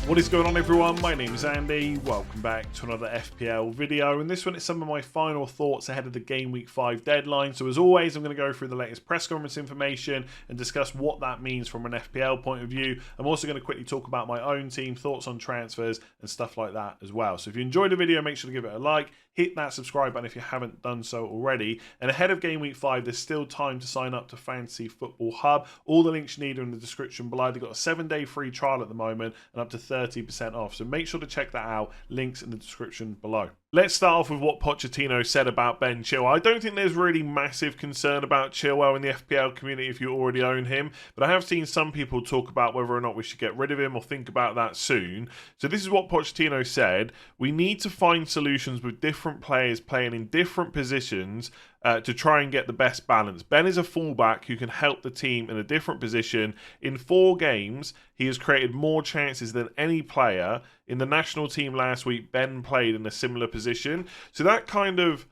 What is going on, everyone? My name is Andy. Welcome back to another FPL video. And this one is some of my final thoughts ahead of the Game Week 5 deadline. So as always, I'm going to go through the latest press conference information and discuss what that means from an FPL point of view. I'm also going to quickly talk about my own team, thoughts on transfers and stuff like that as well. So if you enjoyed the video, make sure to give it a like. Hit that subscribe button if you haven't done so already. And ahead of Game Week 5, there's still time to sign up to Fantasy Football Hub. All the links you need are in the description below. They've got a 7-day free trial at the moment and up to 30% off. So make sure to check that out. Links in the description below. Let's start off with what Pochettino said about Ben Chilwell. I don't think there's really massive concern about Chilwell in the FPL community if you already own him, but I have seen some people talk about whether or not we should get rid of him or think about that soon. So this is what Pochettino said. We need to find solutions with different players playing in different positions to try and get the best balance. Ben is a fullback who can help the team in a different position. In 4 games, he has created more chances than any player. In the national team last week, Ben played in a similar position. So that kind of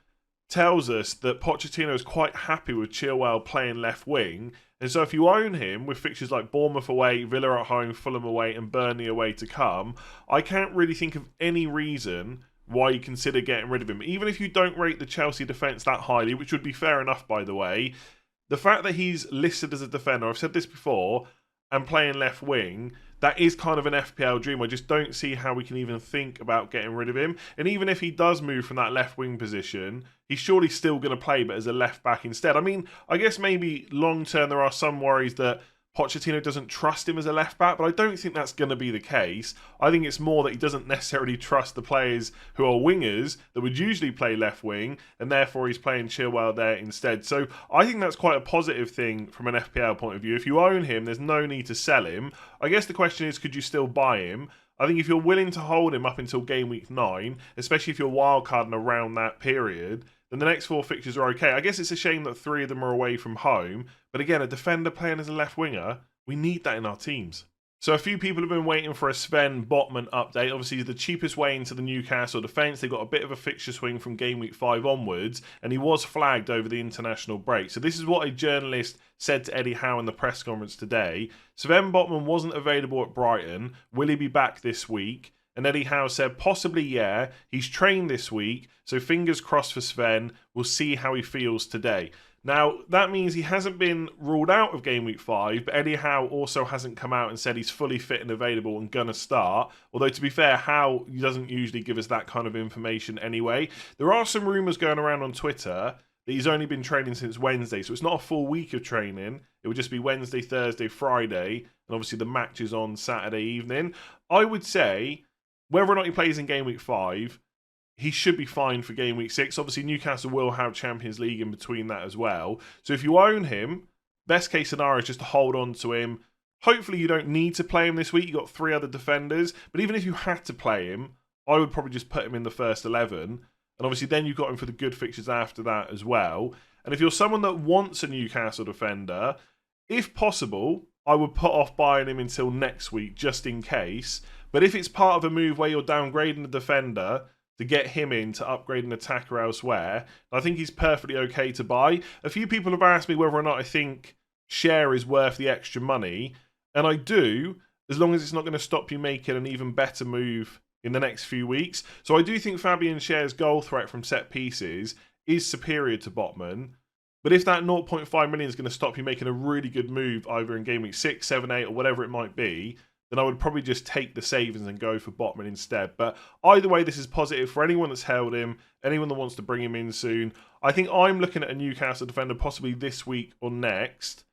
tells us that Pochettino is quite happy with Chilwell playing left wing. And so if you own him with fixtures like Bournemouth away, Villa at home, Fulham away and Burnley away to come, I can't really think of any reason why you consider getting rid of him. Even if you don't rate the Chelsea defence that highly, which would be fair enough, by the way, the fact that he's listed as a defender, I've said this before, and playing left wing, that is kind of an FPL dream. I just don't see how we can even think about getting rid of him. And even if he does move from that left wing position, he's surely still going to play, but as a left back instead. I mean, I guess maybe long term there are some worries that Pochettino doesn't trust him as a left back, but I don't think that's going to be the case. I think it's more that he doesn't necessarily trust the players who are wingers that would usually play left wing, and therefore he's playing Chilwell there instead. So I think that's quite a positive thing from an FPL point of view. If you own him, there's no need to sell him. I guess the question is, could you still buy him? I think if you're willing to hold him up until Game Week 9, especially if you're wildcarding around that period, then the next 4 fixtures are okay. I guess it's a shame that 3 of them are away from home. But again, a defender playing as a left winger, we need that in our teams. So a few people have been waiting for a Sven Botman update. Obviously, the cheapest way into the Newcastle defence. They've got a bit of a fixture swing from Game Week 5 onwards, and he was flagged over the international break. So this is what a journalist said to Eddie Howe in the press conference today. Sven Botman wasn't available at Brighton. Will he be back this week? And Eddie Howe said, possibly, yeah. He's trained this week, so fingers crossed for Sven. We'll see how he feels today. Now, that means he hasn't been ruled out of Game Week 5, but Eddie Howe also hasn't come out and said he's fully fit and available and going to start. Although, to be fair, Howe doesn't usually give us that kind of information anyway. There are some rumours going around on Twitter that he's only been training since Wednesday, so it's not a full week of training. It would just be Wednesday, Thursday, Friday, and obviously the match is on Saturday evening. I would say, whether or not he plays in Game Week 5, he should be fine for Game Week 6. Obviously, Newcastle will have Champions League in between that as well. So if you own him, best case scenario is just to hold on to him. Hopefully you don't need to play him this week. You've got 3 other defenders. But even if you had to play him, I would probably just put him in the first 11. And obviously then you've got him for the good fixtures after that as well. And if you're someone that wants a Newcastle defender, if possible, I would put off buying him until next week just in case. But if it's part of a move where you're downgrading the defender to get him in to upgrade an attacker elsewhere, I think he's perfectly okay to buy. A few people have asked me whether or not I think Schär is worth the extra money, and I do, as long as it's not going to stop you making an even better move in the next few weeks. So I do think Fabian Schär's goal threat from set pieces is superior to Botman, but if that 0.5 million is going to stop you making a really good move either in Game Week 6, 7, 8 or whatever it might be, then I would probably just take the savings and go for Botman instead. But either way, this is positive for anyone that's held him, anyone that wants to bring him in soon. I think I'm looking at a Newcastle defender possibly this week or next.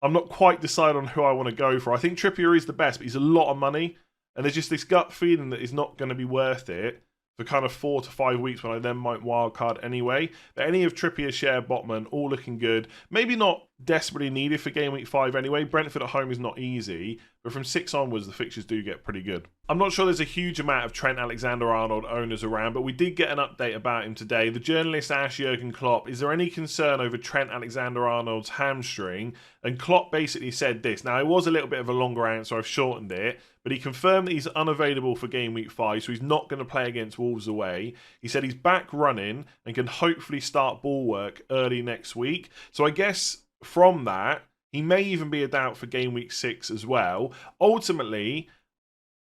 I'm not quite decided on who I want to go for. I think Trippier is the best, but he's a lot of money. And there's just this gut feeling that it's not going to be worth it for kind of 4 to 5 weeks when I then might wildcard anyway. But any of Trippier, Schär, Botman, all looking good. Maybe not desperately needed for Game Week 5 anyway. Brentford at home is not easy. But from 6 onwards, the fixtures do get pretty good. I'm not sure there's a huge amount of Trent Alexander-Arnold owners around, but we did get an update about him today. The journalist asked Jurgen Klopp, is there any concern over Trent Alexander-Arnold's hamstring? And Klopp basically said this. Now, it was a little bit of a longer answer. I've shortened it. But he confirmed that he's unavailable for Game Week 5, so he's not going to play against Wolves away. He said he's back running and can hopefully start ball work early next week. So I guess from that, he may even be a doubt for Game Week 6 as well. Ultimately,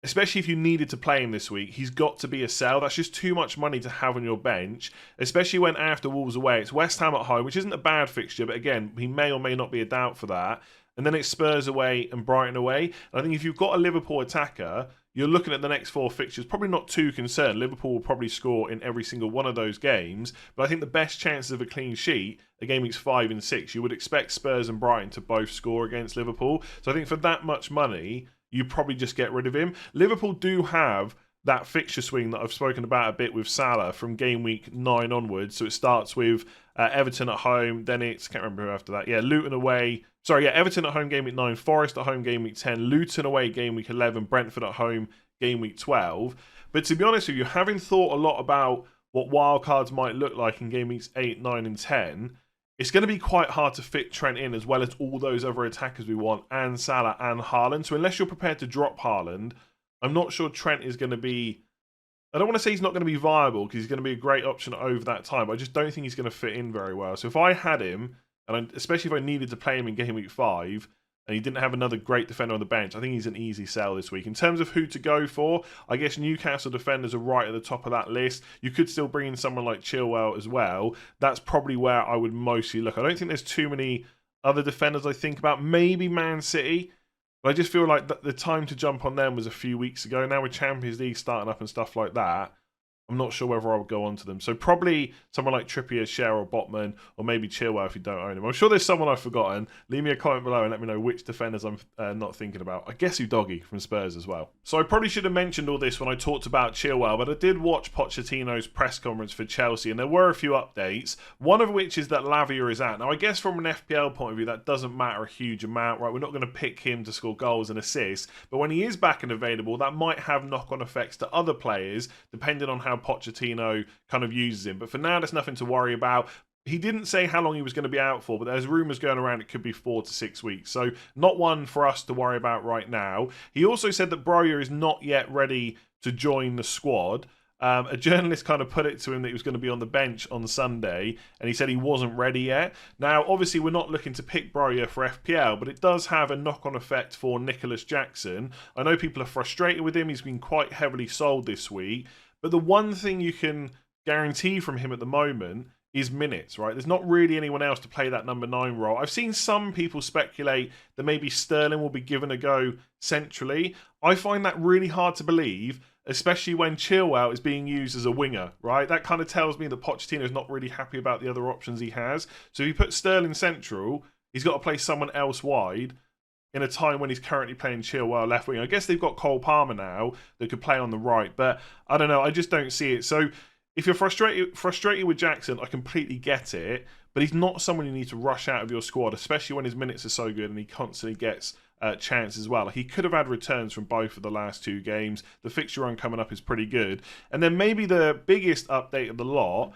especially if you needed to play him this week, he's got to be a sell. That's just too much money to have on your bench, especially when after Wolves away, it's West Ham at home, which isn't a bad fixture, but again, he may or may not be a doubt for that. And then it's Spurs away and Brighton away. And I think if you've got a Liverpool attacker, you're looking at the next 4 fixtures, probably not too concerned. Liverpool will probably score in every single one of those games. But I think the best chances of a clean sheet are game weeks 5 and 6. You would expect Spurs and Brighton to both score against Liverpool. So I think for that much money, you probably just get rid of him. Liverpool do have that fixture swing that I've spoken about a bit with Salah from game week 9 onwards. So it starts with Everton at home, then it's, can't remember who after that. Yeah, Luton away. Sorry, yeah, Everton at home game week 9, Forest at home game week 10, Luton away game week 11, Brentford at home game week 12. But to be honest with you, having thought a lot about what wildcards might look like in game weeks 8, 9 and 10, it's going to be quite hard to fit Trent in as well as all those other attackers we want, and Salah and Haaland. So unless you're prepared to drop Haaland, I'm not sure Trent is going to be... I don't want to say he's not going to be viable because he's going to be a great option over that time, but I just don't think he's going to fit in very well. So if I had him, and especially if I needed to play him in game week 5, and he didn't have another great defender on the bench, I think he's an easy sell this week. In terms of who to go for, I guess Newcastle defenders are right at the top of that list. You could still bring in someone like Chilwell as well. That's probably where I would mostly look. I don't think there's too many other defenders I think about. Maybe Man City. But I just feel like the time to jump on them was a few weeks ago. Now with Champions League starting up and stuff like that, I'm not sure whether I would go on to them. So probably someone like Trippier, Schär or Botman, or maybe Chilwell if you don't own him. I'm sure there's someone I've forgotten. Leave me a comment below and let me know which defenders I'm not thinking about. I guess Udogie from Spurs as well. So I probably should have mentioned all this when I talked about Chilwell, but I did watch Pochettino's press conference for Chelsea, and there were a few updates, one of which is that Lavia is out. Now, I guess from an FPL point of view, that doesn't matter a huge amount, right? We're not going to pick him to score goals and assists, but when he is back and available, that might have knock-on effects to other players, depending on how Pochettino kind of uses him. But for now, there's nothing to worry about. He didn't say how long he was going to be out for, but there's rumours going around it could be 4 to 6 weeks. So not one for us to worry about right now. He also said that Broja is not yet ready to join the squad. A journalist kind of put it to him that he was going to be on the bench on Sunday, and he said he wasn't ready yet. Now, obviously, we're not looking to pick Broja for FPL, but it does have a knock-on effect for Nicholas Jackson. I know people are frustrated with him. He's been quite heavily sold this week. But the one thing you can guarantee from him at the moment is minutes, right? There's not really anyone else to play that number 9 role. I've seen some people speculate that maybe Sterling will be given a go centrally. I find that really hard to believe, especially when Chilwell is being used as a winger, right? That kind of tells me that Pochettino is not really happy about the other options he has. So if you put Sterling central, he's got to play someone else wide in a time when he's currently playing Chilwell left wing. I guess they've got Cole Palmer now that could play on the right, but I don't know. I just don't see it. So if you're frustrated with Jackson, I completely get it, but he's not someone you need to rush out of your squad, especially when his minutes are so good and he constantly gets chances as well. He could have had returns from both of the last 2 games. The fixture run coming up is pretty good. And then maybe the biggest update of the lot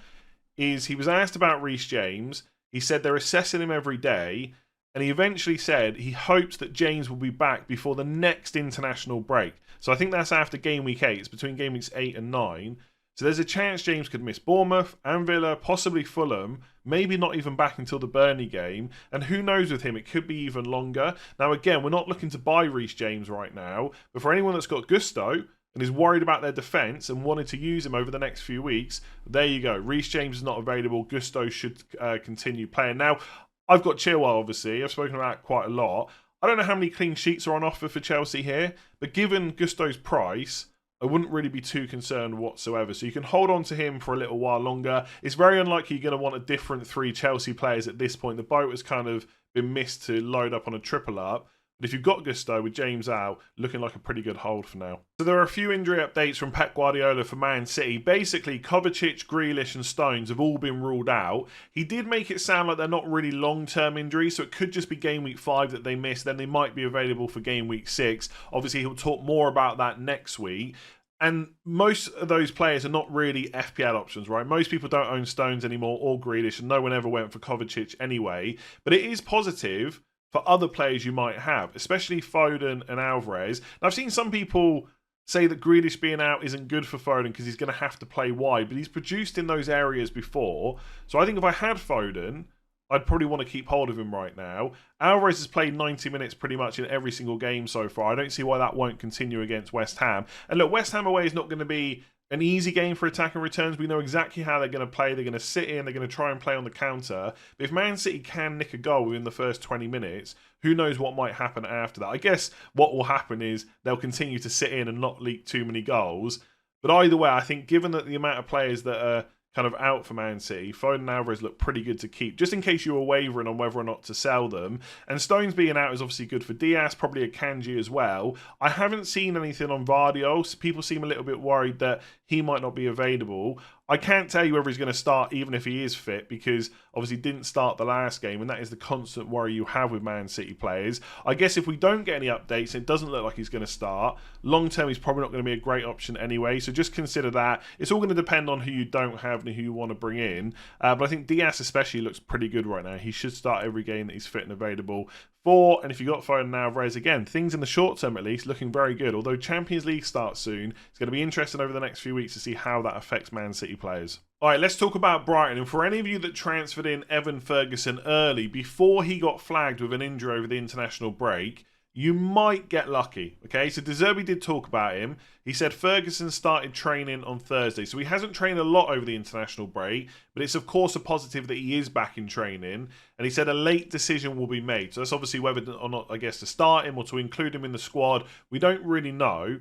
is he was asked about Reece James. He said they're assessing him every day. And he eventually said he hopes that James will be back before the next international break. So I think that's after game week 8. It's between game weeks 8 and 9. So there's a chance James could miss Bournemouth and Villa, possibly Fulham, maybe not even back until the Burnley game. And who knows with him, it could be even longer. Now again, we're not looking to buy Reece James right now. But for anyone that's got Gusto and is worried about their defence and wanted to use him over the next few weeks, there you go. Reece James is not available. Gusto should continue playing. Now, I've got Chilwell, obviously. I've spoken about it quite a lot. I don't know how many clean sheets are on offer for Chelsea here, but given Gusto's price, I wouldn't really be too concerned whatsoever. So you can hold on to him for a little while longer. It's very unlikely you're going to want a different 3 Chelsea players at this point. The boat has kind of been missed to load up on a triple up. But if you've got Gusto with James out, looking like a pretty good hold for now. So there are a few injury updates from Pep Guardiola for Man City. Basically, Kovacic, Grealish and Stones have all been ruled out. He did make it sound like they're not really long-term injuries, so it could just be game week 5 that they missed. Then they might be available for game week 6. Obviously, he'll talk more about that next week. And most of those players are not really FPL options, right? Most people don't own Stones anymore or Grealish, and no one ever went for Kovacic anyway. But it is positive for other players you might have, especially Foden and Alvarez. Now, I've seen some people say that Grealish being out isn't good for Foden because he's going to have to play wide, but he's produced in those areas before. So I think if I had Foden, I'd probably want to keep hold of him right now. Alvarez has played 90 minutes pretty much in every single game so far. I don't see why that won't continue against West Ham. And look, West Ham away is not going to be an easy game for attack and returns. We know exactly how they're going to play. They're going to sit in. They're going to try and play on the counter. But if Man City can nick a goal within the first 20 minutes, who knows what might happen after that. I guess what will happen is they'll continue to sit in and not leak too many goals. But either way, I think given that the amount of players that are kind of out for Man City, Foden and Alvarez look pretty good to keep, just in case you were wavering on whether or not to sell them. And Stones being out is obviously good for Diaz, probably a Kanji as well. I haven't seen anything on Vardio, so people seem a little bit worried that he might not be available. I can't tell you whether he's going to start even if he is fit, because obviously he didn't start the last game, and that is the constant worry you have with Man City players. I guess if we don't get any updates, it doesn't look like he's going to start. Long term, he's probably not going to be a great option anyway, so just consider that. It's all going to depend on who you don't have and who you want to bring in. But I think Diaz especially looks pretty good right now. He should start every game that he's fit and available for. And if you've got Foden and Alvarez, again, things in the short term at least looking very good. Although Champions League starts soon, it's going to be interesting over the next few weeks to see how that affects Man City players. All right, let's talk about Brighton. And for any of you that transferred in Evan Ferguson early, before he got flagged with an injury over the international break, you might get lucky, okay? So De Zerbi did talk about him. He said Ferguson started training on Thursday. So he hasn't trained a lot over the international break, but it's of course a positive that he is back in training. And he said a late decision will be made. So that's obviously whether or not, I guess, to start him or to include him in the squad. We don't really know.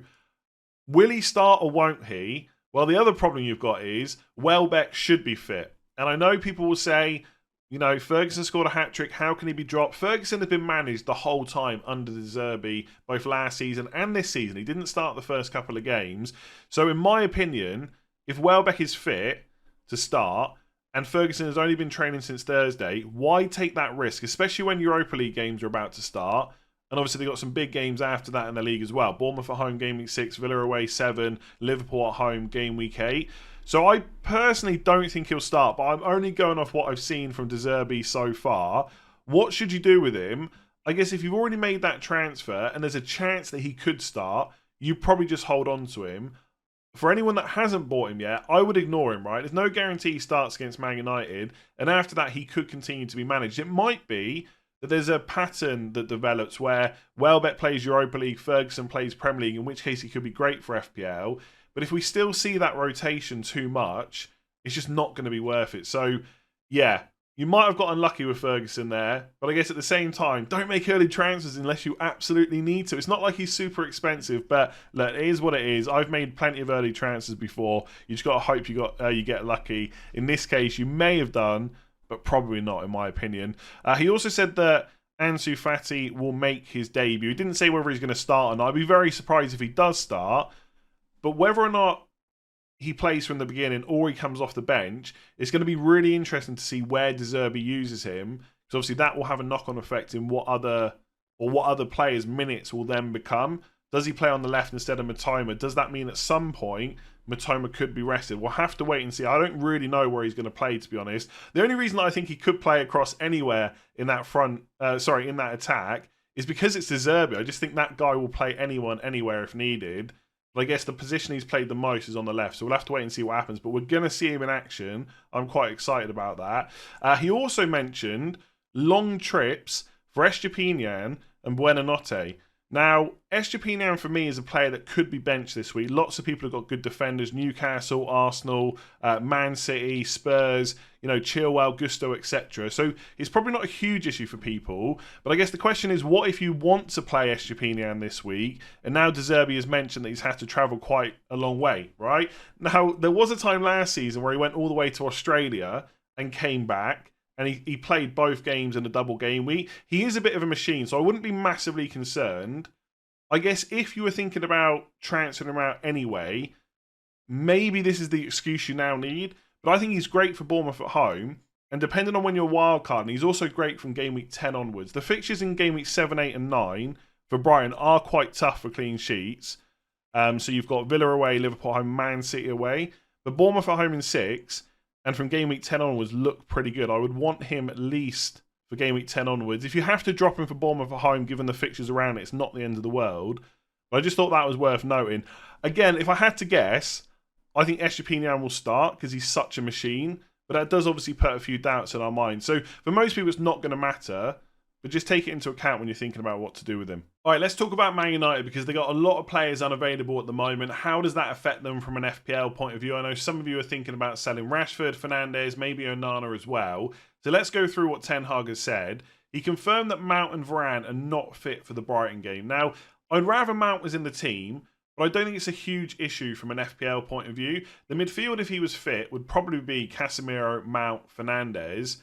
Will he start or won't he? Well, the other problem you've got is Welbeck should be fit. And I know people will say, you know, Ferguson scored a hat-trick. How can he be dropped? Ferguson has been managed the whole time under De Zerbi, both last season and this season. He didn't start the first couple of games. So in my opinion, if Welbeck is fit to start and Ferguson has only been training since Thursday, why take that risk? Especially when Europa League games are about to start. And obviously they've got some big games after that in the league as well. Bournemouth at home, game week 6, Villa away 7, Liverpool at home, game week 8. So I personally don't think he'll start, but I'm only going off what I've seen from De Zerbi so far. What should you do with him? I guess if you've already made that transfer and there's a chance that he could start, you probably just hold on to him. For anyone that hasn't bought him yet, I would ignore him, right? There's no guarantee he starts against Man United, and after that he could continue to be managed. It might be that there's a pattern that develops where Welbeck plays Europa League, Ferguson plays Premier League, in which case he could be great for FPL. But if we still see that rotation too much, it's just not going to be worth it. So, yeah, you might have got unlucky with Ferguson there. But I guess at the same time, don't make early transfers unless you absolutely need to. It's not like he's super expensive, but look, it is what it is. I've made plenty of early transfers before. You just got to hope you get lucky. In this case, you may have done, but probably not, in my opinion. He also said that Ansu Fati will make his debut. He didn't say whether he's going to start or not. I'd be very surprised if he does start. But whether or not he plays from the beginning or he comes off the bench, it's going to be really interesting to see where De Zerbi uses him. Because obviously that will have a knock-on effect in what other players' minutes will then become. Does he play on the left instead of Matoma? Does that mean at some point Matoma could be rested? We'll have to wait and see. I don't really know where he's going to play, to be honest. The only reason that I think he could play across anywhere in that in that attack is because it's De Zerbi. I just think that guy will play anyone, anywhere if needed. But I guess the position he's played the most is on the left, so we'll have to wait and see what happens. But we're going to see him in action. I'm quite excited about that. He also mentioned long trips for Estepinian and Buonanotte. Now, Estepinian for me is a player that could be benched this week. Lots of people have got good defenders: Newcastle, Arsenal, Man City, Spurs, Chilwell, Gusto, etc. So it's probably not a huge issue for people. But I guess the question is, what if you want to play Estepinian this week? And now De Zerbi has mentioned that he's had to travel quite a long way, right? Now, there was a time last season where he went all the way to Australia and came back. And he played both games in a double game week. He is a bit of a machine, so I wouldn't be massively concerned. I guess if you were thinking about transferring him out anyway, maybe this is the excuse you now need. But I think he's great for Bournemouth at home. And depending on when you're wildcarding, he's also great from game week 10 onwards. The fixtures in game week 7, 8 and 9 for Brighton are quite tough for clean sheets. So you've got Villa away, Liverpool home, Man City away. But Bournemouth at home in 6... and from game week 10 onwards, look pretty good. I would want him at least for game week 10 onwards. If you have to drop him for Bournemouth at home, given the fixtures around it, it's not the end of the world. But I just thought that was worth noting. Again, if I had to guess, I think Estepinian will start because he's such a machine. but that does obviously put a few doubts in our mind. So for most people, it's not going to matter, but just take it into account when you're thinking about what to do with him. All right, let's talk about Man United because they got a lot of players unavailable at the moment. How does that affect them from an FPL point of view? I know some of you are thinking about selling Rashford, Fernandes, maybe Onana as well. So let's go through what Ten Hag has said. He confirmed that Mount and Varane are not fit for the Brighton game. Now, I'd rather Mount was in the team, but I don't think it's a huge issue from an FPL point of view. The midfield, if he was fit, would probably be Casemiro, Mount, Fernandes.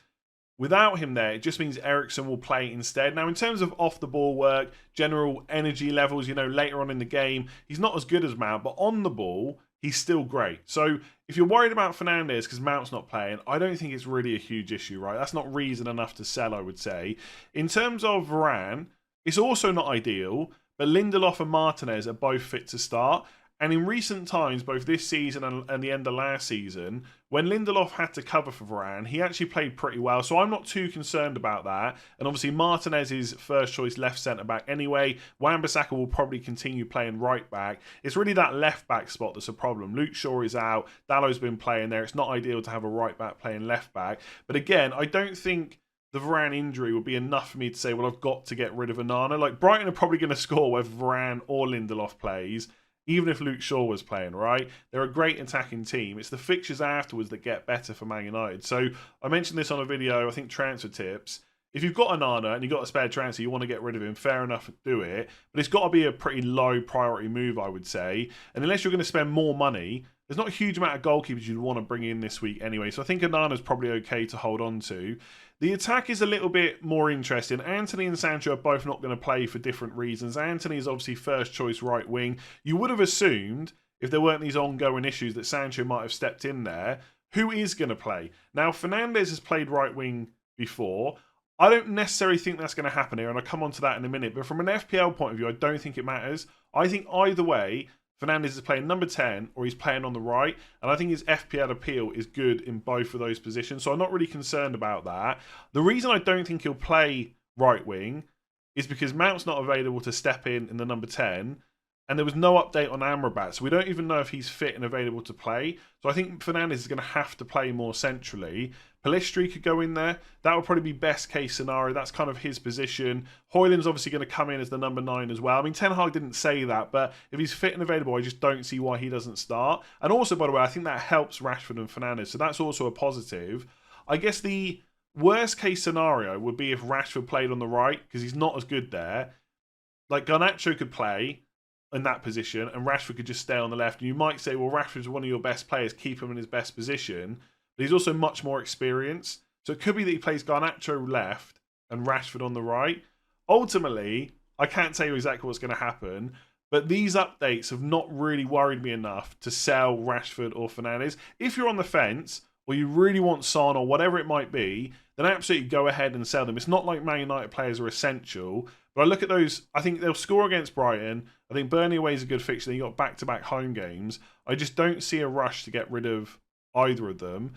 Without him there, it just means Eriksen will play instead. Now, in terms of off-the-ball work, general energy levels, later on in the game, he's not as good as Mount, but on the ball, he's still great. So if you're worried about Fernandes because Mount's not playing, I don't think it's really a huge issue, right? That's not reason enough to sell, I would say. In terms of Varane, it's also not ideal, but Lindelof and Martinez are both fit to start. And in recent times, both this season and the end of last season, when Lindelof had to cover for Varane, he actually played pretty well. So I'm not too concerned about that. And obviously Martinez is first choice left centre-back anyway. Wan-Bissaka will probably continue playing right-back. It's really that left-back spot that's a problem. Luke Shaw is out. Dallow's been playing there. It's not ideal to have a right-back playing left-back. But again, I don't think the Varane injury would be enough for me to say, well, I've got to get rid of Onana. Like, Brighton are probably going to score whether Varane or Lindelof plays, even if Luke Shaw was playing, right? They're a great attacking team. It's the fixtures afterwards that get better for Man United. So I mentioned this on a video, I think transfer tips. If you've got Onana and you've got a spare transfer, you want to get rid of him, fair enough, do it. But it's got to be a pretty low priority move, I would say. And unless you're going to spend more money, there's not a huge amount of goalkeepers you'd want to bring in this week anyway. So I think Onana's probably okay to hold on to. The attack is a little bit more interesting. Antony and Sancho are both not going to play for different reasons. Antony is obviously first choice right wing. You would have assumed, if there weren't these ongoing issues, that Sancho might have stepped in there. Who is going to play? Now, Fernandes has played right wing before. I don't necessarily think that's going to happen here, and I'll come on to that in a minute. But from an FPL point of view, I don't think it matters. I think either way, Fernandes is playing number 10 or he's playing on the right. And I think his FPL appeal is good in both of those positions. So I'm not really concerned about that. The reason I don't think he'll play right wing is because Mount's not available to step in the number 10. And there was no update on Amrabat. So we don't even know if he's fit and available to play. So I think Fernandes is going to have to play more centrally. Pellistri could go in there. That would probably be best case scenario. That's kind of his position. Højlund's obviously going to come in as the number 9 as well. I mean, Ten Hag didn't say that, but if he's fit and available, I just don't see why he doesn't start. And also, by the way, I think that helps Rashford and Fernandes. So that's also a positive. I guess the worst case scenario would be if Rashford played on the right, because he's not as good there. Like, Garnacho could play in that position and Rashford could just stay on the left. And you might say, well, Rashford's one of your best players, keep him in his best position. But he's also much more experienced. So it could be that he plays Garnacho left and Rashford on the right. Ultimately, I can't tell you exactly what's going to happen, but these updates have not really worried me enough to sell Rashford or Fernandes. If you're on the fence or you really want Son or whatever it might be, then absolutely go ahead and sell them. It's not like Man United players are essential, but I look at those, I think they'll score against Brighton. I think Burnley away is a good fixture. Then you've got back-to-back home games. I just don't see a rush to get rid of either of them.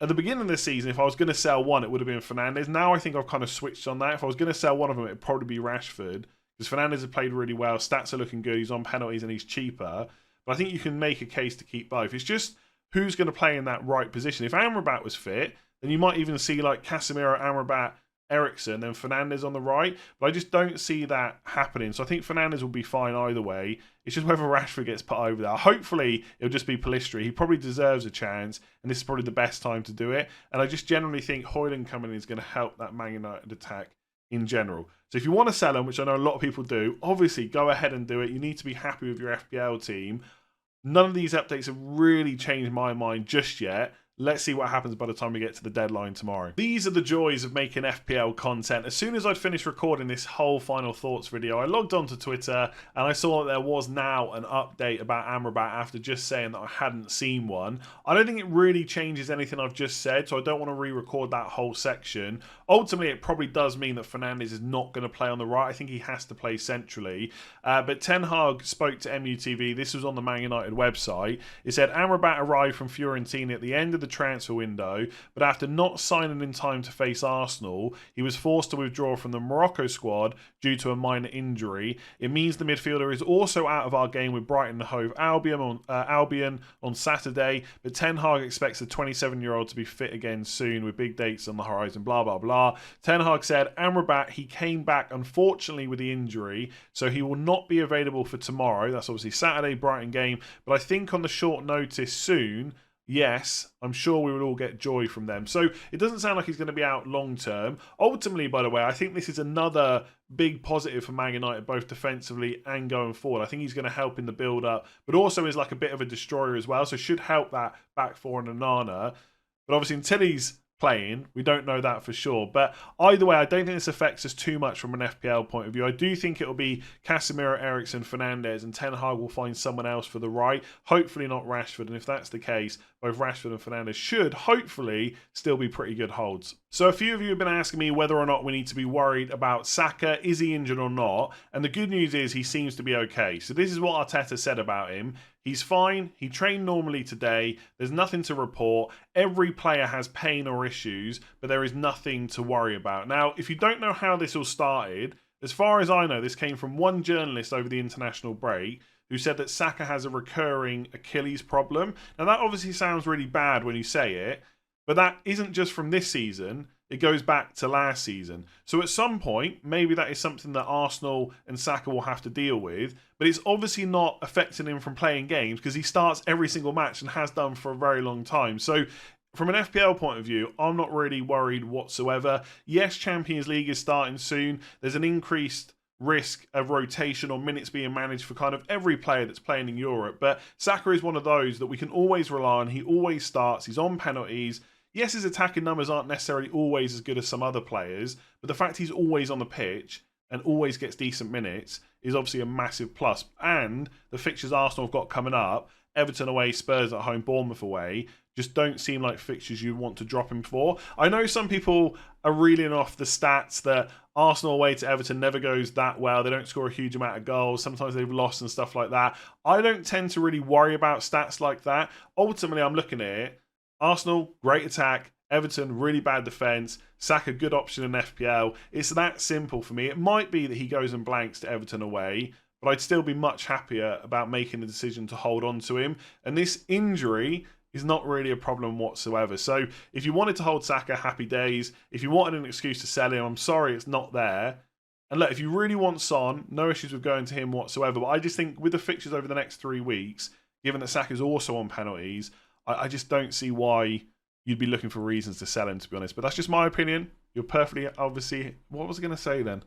At the beginning of the season, if I was going to sell one, it would have been Fernandes. Now I think I've kind of switched on that. If I was going to sell one of them, it would probably be Rashford, because Fernandes has played really well. Stats are looking good. He's on penalties and he's cheaper. But I think you can make a case to keep both. It's just who's going to play in that right position. If Amrabat was fit, then you might even see like Casemiro, Amrabat, Eriksen, and Fernandes on the right. But I just don't see that happening. So I think Fernandes will be fine either way. It's just whether Rashford gets put over there. Hopefully, it'll just be Pellistri. He probably deserves a chance, and this is probably the best time to do it. And I just generally think Højlund coming in is going to help that Man United attack in general. So if you want to sell them, which I know a lot of people do, obviously go ahead and do it. You need to be happy with your FPL team. None of these updates have really changed my mind just yet. Let's see what happens by the time we get to the deadline tomorrow. These are the joys of making FPL content. As soon as I'd finished recording this whole final thoughts video, I logged onto Twitter and I saw that there was now an update about Amrabat after just saying that I hadn't seen one. I don't think it really changes anything I've just said, so I don't want to re-record that whole section. Ultimately, it probably does mean that Fernandes is not going to play on the right. I think he has to play centrally. But Ten Hag spoke to MUTV. This was on the Man United website. It said Amrabat arrived from Fiorentina at the end of the transfer window, but after not signing in time to face Arsenal, he was forced to withdraw from the Morocco squad due to a minor injury. It means the midfielder is also out of our game with Brighton and Hove Albion on Saturday, but Ten Hag expects the 27-year-old to be fit again soon with big dates on the horizon, blah, blah, blah. Ten Hag said, Amrabat, he came back unfortunately with the injury, so he will not be available for tomorrow. That's obviously Saturday, Brighton game, but I think on the short notice soon, yes, I'm sure we will all get joy from them. So it doesn't sound like he's going to be out long term. Ultimately, by the way, I think this is another big positive for Man United, both defensively and going forward. I think he's going to help in the build-up, but also is like a bit of a destroyer as well, so should help that back four and Onana. But obviously until he's playing, we don't know that for sure. But either way, I don't think this affects us too much from an FPL point of view. I do think it will be Casemiro, Eriksen, Fernandes, and Ten Hag will find someone else for the right. Hopefully not Rashford. And if that's the case, both Rashford and Fernandes should hopefully still be pretty good holds. So a few of you have been asking me whether or not we need to be worried about Saka. Is he injured or not? And the good news is he seems to be okay. So this is what Arteta said about him. He's fine. He trained normally today. There's nothing to report. Every player has pain or issues, but there is nothing to worry about. Now, if you don't know how this all started, as far as I know, this came from one journalist over the international break who said that Saka has a recurring Achilles problem. Now, that obviously sounds really bad when you say it, but that isn't just from this season. It goes back to last season. So at some point, maybe that is something that Arsenal and Saka will have to deal with. But it's obviously not affecting him from playing games because he starts every single match and has done for a very long time. So from an FPL point of view, I'm not really worried whatsoever. Yes, Champions League is starting soon. There's an increased risk of rotation or minutes being managed for kind of every player that's playing in Europe. But Saka is one of those that we can always rely on. He always starts. He's on penalties. Yes, his attacking numbers aren't necessarily always as good as some other players, but the fact he's always on the pitch and always gets decent minutes is obviously a massive plus. And the fixtures Arsenal have got coming up, Everton away, Spurs at home, Bournemouth away, just don't seem like fixtures you want to drop him for. I know some people are reeling off the stats that Arsenal away to Everton never goes that well. They don't score a huge amount of goals. Sometimes they've lost and stuff like that. I don't tend to really worry about stats like that. Ultimately, I'm looking at it. Arsenal, great attack. Everton, really bad defence. Saka, good option in FPL. It's that simple for me. It might be that he goes and blanks to Everton away, but I'd still be much happier about making the decision to hold on to him. And this injury is not really a problem whatsoever. So if you wanted to hold Saka, happy days. If you wanted an excuse to sell him, I'm sorry it's not there. And look, if you really want Son, no issues with going to him whatsoever. But I just think with the fixtures over the next 3 weeks, given that Saka's also on penalties, I just don't see why you'd be looking for reasons to sell him, to be honest. But that's just my opinion. You're perfectly, obviously, what was I going to say then?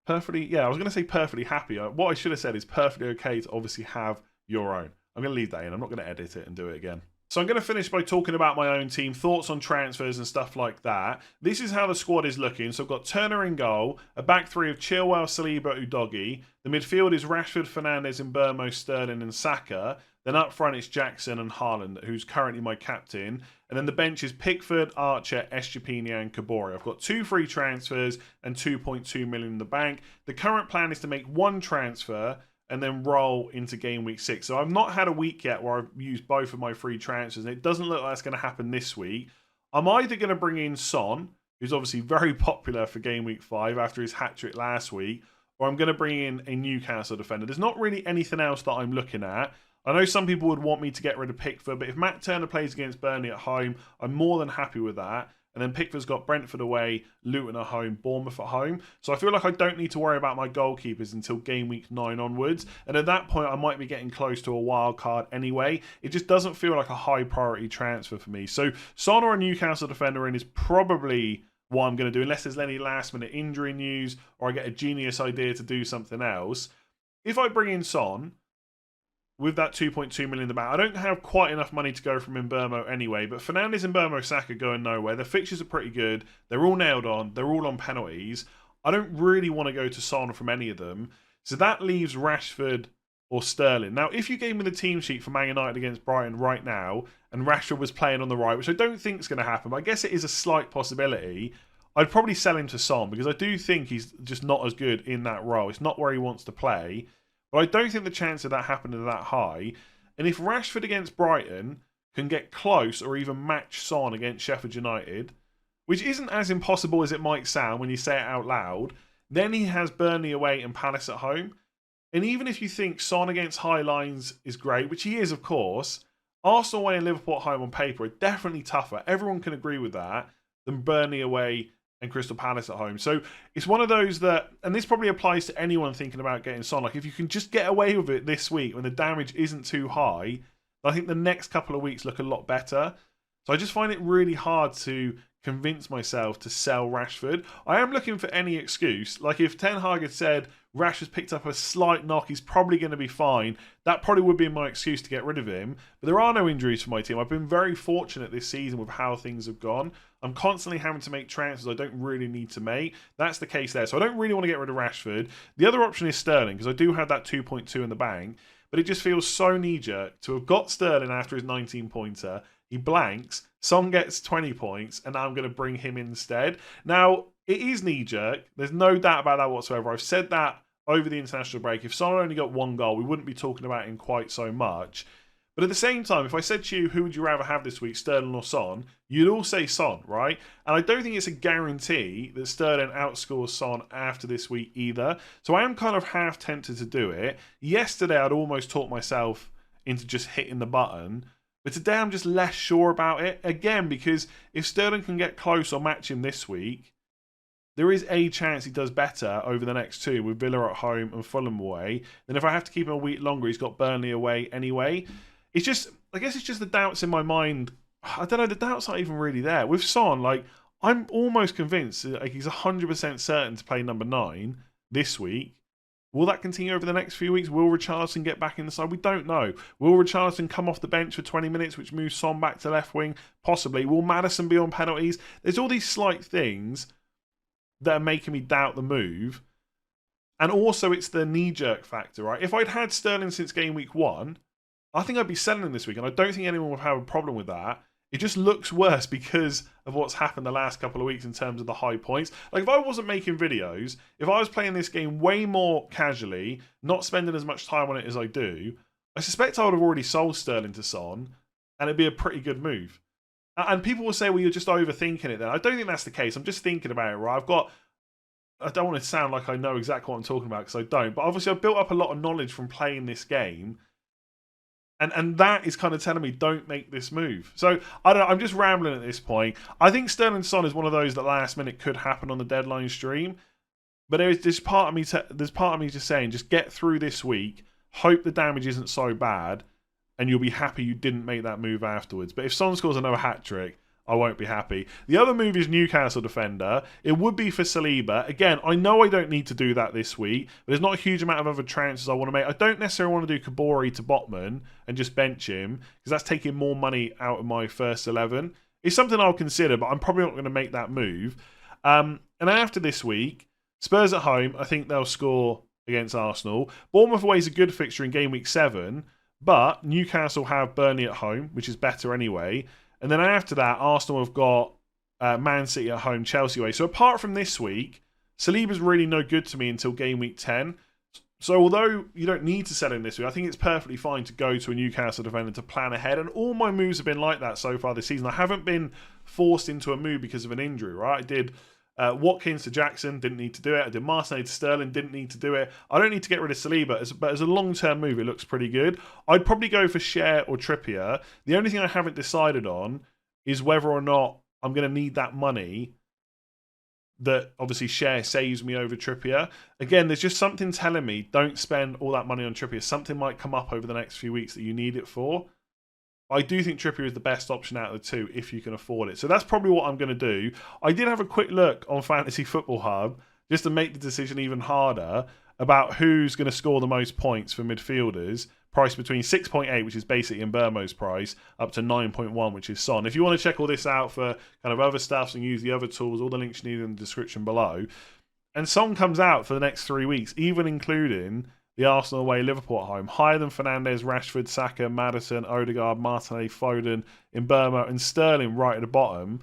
Perfectly, yeah, I was going to say perfectly happy. What I should have said is perfectly okay to obviously have your own. I'm going to leave that in. I'm not going to edit it and do it again. So I'm going to finish by talking about my own team, thoughts on transfers and stuff like that. This is how the squad is looking. So I've got Turner in goal, a back three of Chilwell, Saliba, Udogie. The midfield is Rashford, Fernandes, Mbeumo, Sterling and Saka. Then up front it's Jackson and Haaland, who's currently my captain. And then the bench is Pickford, Archer, Estupiñán and Kabori. I've got 2 free transfers and 2.2 million in the bank. The current plan is to make 1 transfer and then roll into game week 6. So I've not had a week yet where I've used both of my free transfers, and it doesn't look like that's going to happen this week. I'm either going to bring in Son, who's obviously very popular for game week 5 after his hat-trick last week, or I'm going to bring in a Newcastle defender. There's not really anything else that I'm looking at. I know some people would want me to get rid of Pickford, but if Matt Turner plays against Burnley at home, I'm more than happy with that. And then Pickford's got Brentford away, Luton at home, Bournemouth at home. So I feel like I don't need to worry about my goalkeepers until game week 9 onwards. And at that point, I might be getting close to a wild card anyway. It just doesn't feel like a high priority transfer for me. So Son or a Newcastle defender in is probably what I'm going to do, unless there's any last minute injury news or I get a genius idea to do something else. If I bring in Son with that 2.2 million in the bank, I don't have quite enough money to go from Mbeumo anyway, but Fernandes and Mbeumo, Saka going nowhere. The fixtures are pretty good. They're all nailed on. They're all on penalties. I don't really want to go to Son from any of them. So that leaves Rashford or Sterling. Now, if you gave me the team sheet for Man United against Brighton right now, and Rashford was playing on the right, which I don't think is going to happen, but I guess it is a slight possibility, I'd probably sell him to Son, because I do think he's just not as good in that role. It's not where he wants to play. But I don't think the chance of that happening is that high. And if Rashford against Brighton can get close or even match Son against Sheffield United, which isn't as impossible as it might sound when you say it out loud, then he has Burnley away and Palace at home. And even if you think Son against high lines is great, which he is, of course, Arsenal away and Liverpool at home on paper are definitely tougher. Everyone can agree with that, than Burnley away and Crystal Palace at home. So it's one of those that, and this probably applies to anyone thinking about getting Son, like if you can just get away with it this week when the damage isn't too high, I think the next couple of weeks look a lot better. So I just find it really hard to convince myself to sell Rashford. I am looking for any excuse. Like if Ten Hag had said Rashford's picked up a slight knock, he's probably going to be fine, that probably would be my excuse to get rid of him. But there are no injuries for my team. I've been very fortunate this season with how things have gone. I'm constantly having to make transfers I don't really need to make. That's the case there. So I don't really want to get rid of Rashford. The other option is Sterling, because I do have that 2.2 in the bank. But it just feels so knee-jerk to have got Sterling after his 19-pointer. He blanks, Son gets 20 points, and now I'm going to bring him instead. Now, it is knee-jerk. There's no doubt about that whatsoever. I've said that over the international break. If Son only got one goal, we wouldn't be talking about him quite so much. But at the same time, if I said to you, who would you rather have this week, Sterling or Son, you'd all say Son, right? And I don't think it's a guarantee that Sterling outscores Son after this week either. So I am kind of half tempted to do it. Yesterday, I'd almost talked myself into just hitting the button. But today, I'm just less sure about it. Again, because if Sterling can get close or match him this week, there is a chance he does better over the next two with Villa at home and Fulham away. Then if I have to keep him a week longer, he's got Burnley away anyway. It's just, I guess it's just the doubts in my mind. I don't know, the doubts aren't even really there. With Son, like, I'm almost convinced like, he's 100% certain to play number 9 this week. Will that continue over the next few weeks? Will Richarlison get back in the side? We don't know. Will Richarlison come off the bench for 20 minutes, which moves Son back to left wing? Possibly. Will Maddison be on penalties? There's all these slight things that are making me doubt the move. And also, it's the knee-jerk factor, right? If I'd had Sterling since game week 1, I think I'd be selling him this week, and I don't think anyone would have a problem with that. It just looks worse because of what's happened the last couple of weeks in terms of the high points. Like, if I wasn't making videos, if I was playing this game way more casually, not spending as much time on it as I do, I suspect I would have already sold Sterling to Son, and it'd be a pretty good move. And people will say, well, you're just overthinking it then. I don't think that's the case. I'm just thinking about it, right? I don't want to sound like I know exactly what I'm talking about because I don't. But obviously, I've built up a lot of knowledge from playing this game. And that is kind of telling me, don't make this move. So, I don't know, I'm just rambling at this point. I think Sterling Son is one of those that last minute could happen on the deadline stream. But there's part of me just saying, just get through this week, hope the damage isn't so bad, and you'll be happy you didn't make that move afterwards. But if Son scores another hat-trick, I won't be happy. The other move is Newcastle defender. It would be for Saliba. Again, I know I don't need to do that this week, but there's not a huge amount of other transfers I want to make. I don't necessarily want to do Kabori to Botman and just bench him, because that's taking more money out of my first 11. It's something I'll consider, but I'm probably not going to make that move. And after this week, Spurs at home, I think they'll score against Arsenal. Bournemouth away is a good fixture in game week 7, but Newcastle have Burnley at home, which is better anyway. And then after that, Arsenal have got Man City at home, Chelsea away. So apart from this week, Saliba's really no good to me until game week 10. So although you don't need to sell him this week, I think it's perfectly fine to go to a Newcastle defender to plan ahead. And all my moves have been like that so far this season. I haven't been forced into a move because of an injury, right? I did Watkins to Jackson, didn't need to do it. I did Martinez to Sterling, didn't need to do it. I don't need to get rid of Saliba, but as a long-term move, it looks pretty good. I'd probably go for Cher or Trippier. The only thing I haven't decided on is whether or not I'm going to need that money that obviously Cher saves me over Trippier. Again, there's just something telling me don't spend all that money on Trippier. Something might come up over the next few weeks that you need it for. I do think Trippier is the best option out of the two if you can afford it. So that's probably what I'm going to do. I did have a quick look on Fantasy Football Hub just to make the decision even harder about who's going to score the most points for midfielders. Priced between 6.8, which is basically Mbermo's price, up to 9.1, which is Son. If you want to check all this out for kind of other stuff and use the other tools, all the links you need in the description below. And Son comes out for the next 3 weeks, even including the Arsenal away, Liverpool at home, higher than Fernandes, Rashford, Saka, Maddison, Odegaard, Martinelli, Foden, Mbeumo, and Sterling right at the bottom.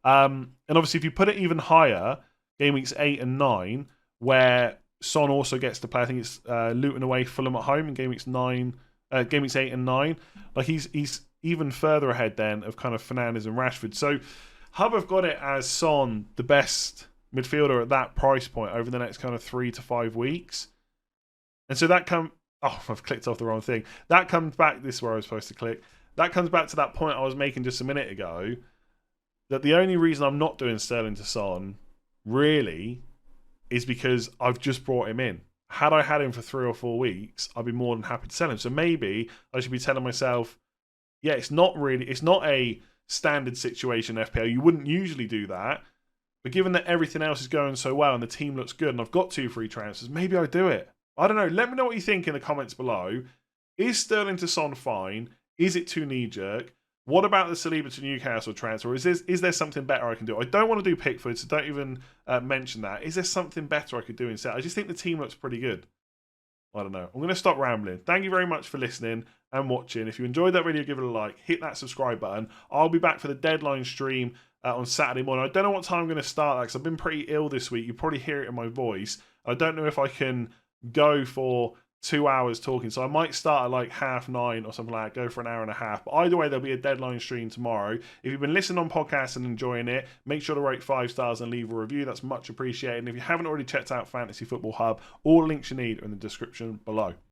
And obviously, if you put it even higher, game weeks 8 and 9, where Son also gets to play, I think it's Luton away, Fulham at home in game weeks 8 and 9. Like he's even further ahead then of kind of Fernandes and Rashford. So Hub have got it as Son, the best midfielder at that price point over the next kind of 3 to 5 weeks. And so that I've clicked off the wrong thing. That comes back, this is where I was supposed to click. That comes back to that point I was making just a minute ago, that the only reason I'm not doing Sterling to Son really is because I've just brought him in. Had I had him for 3 or 4 weeks, I'd be more than happy to sell him. So maybe I should be telling myself, yeah, it's not a standard situation in FPL. You wouldn't usually do that. But given that everything else is going so well and the team looks good and I've got 2 free transfers, maybe I do it. I don't know. Let me know what you think in the comments below. Is Sterling to Son fine? Is it too knee-jerk? What about the Saliba to Newcastle transfer? Is there something better I can do? I don't want to do Pickford, so don't even mention that. Is there something better I could do instead? I just think the team looks pretty good. I don't know. I'm going to stop rambling. Thank you very much for listening and watching. If you enjoyed that video, give it a like. Hit that subscribe button. I'll be back for the deadline stream on Saturday morning. I don't know what time I'm going to start that because I've been pretty ill this week. You probably hear it in my voice. I don't know if I can go for 2 hours talking, so I might start at like 9:30 or something like that, go for an hour and a half. But either way, there'll be a deadline stream tomorrow. If you've been listening on podcasts and enjoying it, make sure to rate 5 stars and leave a review. That's much appreciated. And if you haven't already checked out Fantasy Football Hub, all links you need are in the description below.